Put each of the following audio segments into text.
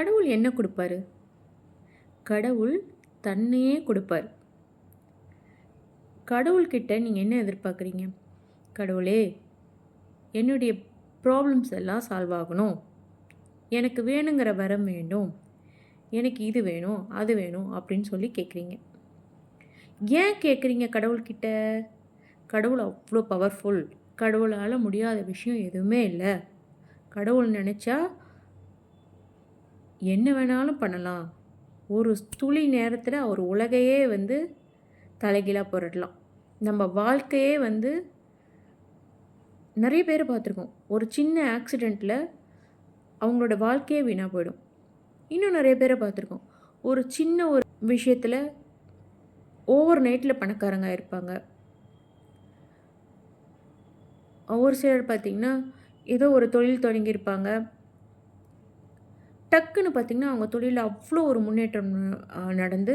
கடவுள் என்ன கொடுப்பாரு? கடவுள் தன்னையே கொடுப்பார். கடவுள்கிட்ட நீங்கள் என்ன எதிர்பார்க்குறீங்க? கடவுளே, என்னுடைய ப்ராப்ளம்ஸ் எல்லாம் சால்வ் ஆகணும், எனக்கு வேணுங்கிற வரம் வேண்டும், எனக்கு இது வேணும் அது வேணும் அப்படின்னு சொல்லி கேட்குறீங்க. ஏன் கேட்குறீங்க கடவுள்கிட்ட? கடவுள் அவ்வளோ பவர்ஃபுல். கடவுளால் முடியாத விஷயம் எதுவுமே இல்லை. கடவுள் நினச்சா என்ன வேணாலும் பண்ணலாம். ஒரு துளி நேரத்தில் அவர் உலகையே தலைகீழாக புரட்டலாம். நம்ம வாழ்க்கையே நிறைய பேர் பார்த்துருக்கோம். ஒரு சின்ன ஆக்சிடெண்ட்டில் அவங்களோட வாழ்க்கையே வீணாக போயிடும். இன்னும் நிறைய பேரை பார்த்துருக்கோம். ஒரு சின்ன ஒரு விஷயத்தில் ஓவர் நைட்டில் பணக்காரங்க இருப்பாங்க. ஒரு சிலர் பார்த்திங்கன்னா ஏதோ ஒரு தொழில் தொடங்கியிருப்பாங்க. டக்குன்னு பார்த்திங்கன்னா அவங்க தொழிலில் அவ்வளோ ஒரு முன்னேற்றம் நடந்து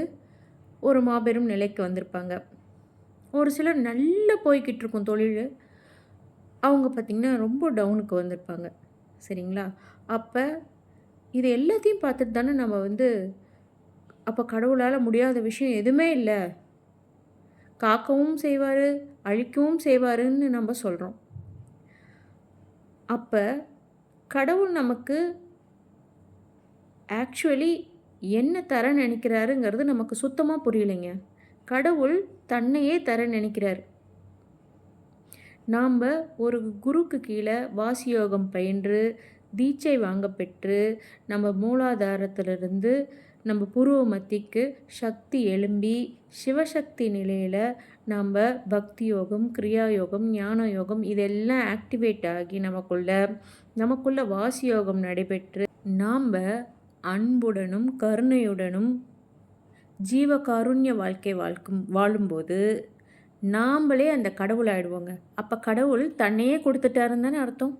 ஒரு மாபெரும் நிலைக்கு வந்திருப்பாங்க. ஒரு சிலர் நல்லா போய்கிட்டு இருக்கும் தொழில், அவங்க பார்த்திங்கன்னா ரொம்ப டவுனுக்கு வந்திருப்பாங்க. சரிங்களா? அப்போ இது எல்லாத்தையும் பார்த்துட்டு தானே நம்ம அப்போ கடவுளால் முடியாத விஷயம் எதுவுமே இல்லை, காக்கவும் செய்வார் அழிக்கவும் செய்வாருன்னு நம்ம சொல்கிறோம். அப்போ கடவுள் நமக்கு ஆக்சுவலி என்ன தர நினைக்கிறாருங்கிறது நமக்கு சுத்தமாக புரியலைங்க. கடவுள் தன்னையே தர நினைக்கிறார். நாம் ஒரு குருக்கு கீழே வாசியோகம் பயின்று தீட்சை வாங்க பெற்று நம்ம மூலாதாரத்திலிருந்து நம்ம புருவ மத்திக்கு சக்தி எழும்பி சிவசக்தி நிலையில் நாம் பக்தி யோகம், கிரியா யோகம், ஞான யோகம் இதெல்லாம் ஆக்டிவேட் ஆகி நமக்குள்ள வாசியோகம் நடைபெற்று நாம் அன்புடனும் கருணையுடனும் ஜீவகாருண்ய வாழ்க்கை வாழும்போது நாம்ளே அந்த கடவுள் ஆகிடுவோங்க. அப்போ கடவுள் தன்னையே கொடுத்துட்டாருன்னு தானே அர்த்தம்.